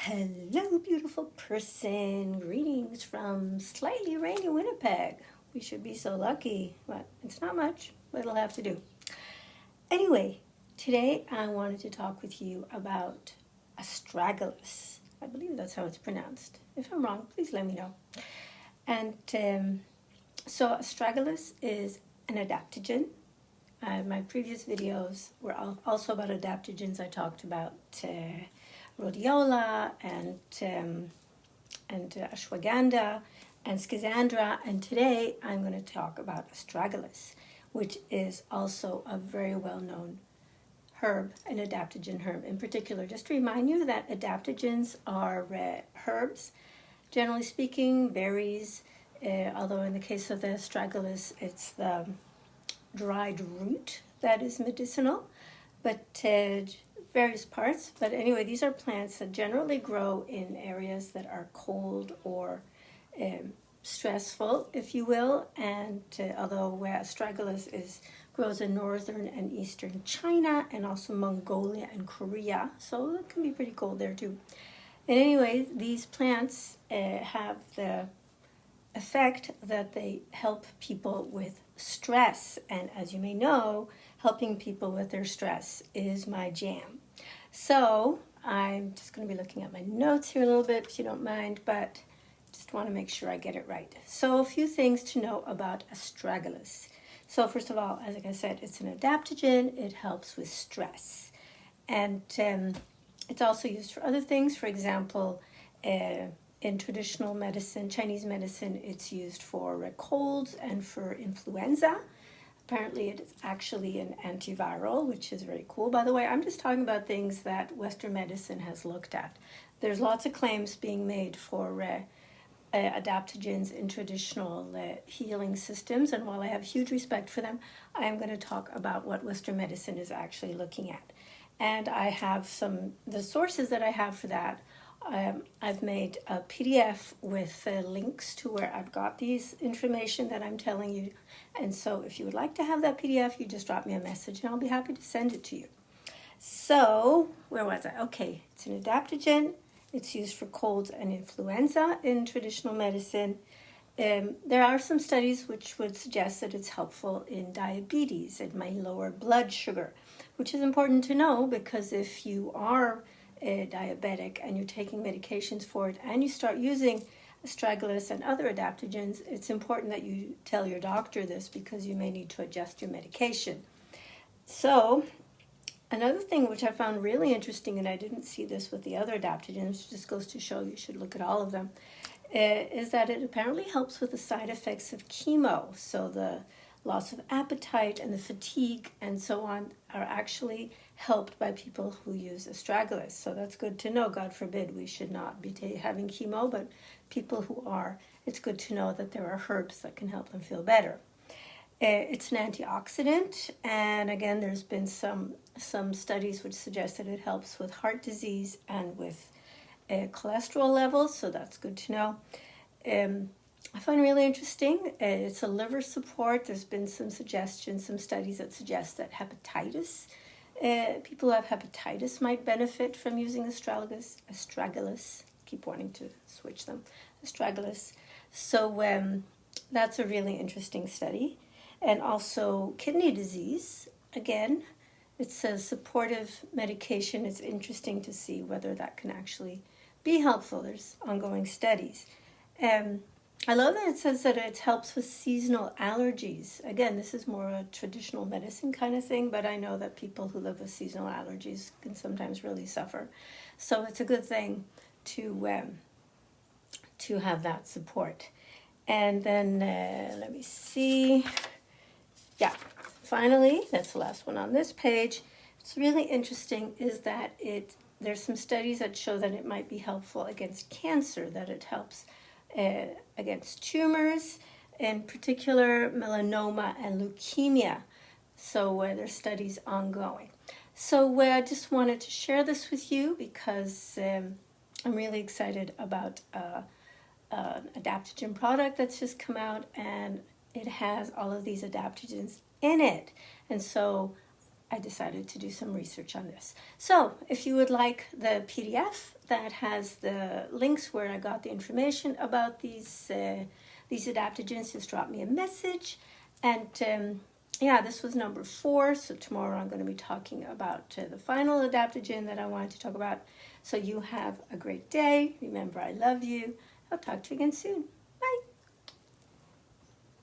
Hello, beautiful person. Greetings from slightly rainy Winnipeg. We should be so lucky, but it's not much, but it'll have to do. Anyway, today I wanted to talk with you about astragalus. I believe that's how it's pronounced. If I'm wrong, please let me know. And so astragalus is an adaptogen. My previous videos were also about adaptogens. I talked about rhodiola and ashwagandha and schizandra, and today I'm going to talk about astragalus, which is also a very well-known herb, an adaptogen herb. In particular, just to remind you that adaptogens are herbs, generally speaking, berries, although in the case of the astragalus, it's the dried root that is medicinal, but various parts. But anyway, these are plants that generally grow in areas that are cold or stressful, if you will. And although astragalus grows in northern and eastern China and also Mongolia and Korea, so it can be pretty cold there too. And anyway, these plants have the effect that they help people with stress, and as you may know, helping people with their stress is my jam. So I'm just going to be looking at my notes here a little bit, if you don't mind, but just want to make sure I get it right. So a few things to know about astragalus. So first of all, as like I said, it's an adaptogen. It helps with stress, and it's also used for other things. For example, in traditional medicine, Chinese medicine, it's used for colds and for influenza. Apparently, it is actually an antiviral, which is very cool. By the way, I'm just talking about things that Western medicine has looked at. There's lots of claims being made for adaptogens in traditional healing systems, and while I have huge respect for them, I'm going to talk about what Western medicine is actually looking at. And I have the sources that I have for that. I've made a PDF with links to where I've got these information that I'm telling you. And so if you would like to have that PDF, you just drop me a message and I'll be happy to send it to you. So, where was I? Okay, it's an adaptogen. It's used for colds and influenza in traditional medicine. There are some studies which would suggest that it's helpful in diabetes. It may lower blood sugar, which is important to know because if you are diabetic and you're taking medications for it and you start using astragalus and other adaptogens, it's important that you tell your doctor this because you may need to adjust your medication. So another thing which I found really interesting, and I didn't see this with the other adaptogens, just goes to show you should look at all of them, is that it apparently helps with the side effects of chemo. So the loss of appetite and the fatigue and so on are actually helped by people who use astragalus. So that's good to know. God forbid we should not be having chemo, but people who are, it's good to know that there are herbs that can help them feel better. It's an antioxidant, and again, there's been some studies which suggest that it helps with heart disease and with cholesterol levels, so that's good to know. I find really interesting, it's a liver support. There's been some suggestions, some studies that suggest that hepatitis, people who have hepatitis might benefit from using astragalus. Keep wanting to switch them, astragalus. So that's a really interesting study. And also kidney disease, again, it's a supportive medication. It's interesting to see whether that can actually be helpful. There's ongoing studies. I love that it says that it helps with seasonal allergies. Again, this is more a traditional medicine kind of thing, but I know that people who live with seasonal allergies can sometimes really suffer. So it's a good thing to have that support. And then, let me see. Yeah, finally, that's the last one on this page. What's really interesting is that there's some studies that show that it might be helpful against cancer, that it helps against tumors, in particular melanoma and leukemia. So there's studies ongoing. So I just wanted to share this with you because I'm really excited about an adaptogen product that's just come out, and it has all of these adaptogens in it. And so I decided to do some research on this. So if you would like the PDF that has the links where I got the information about these adaptogens, just drop me a message. And yeah, this was number 4. So tomorrow I'm going to be talking about the final adaptogen that I wanted to talk about. So you have a great day. Remember, I love you. I'll talk to you again soon.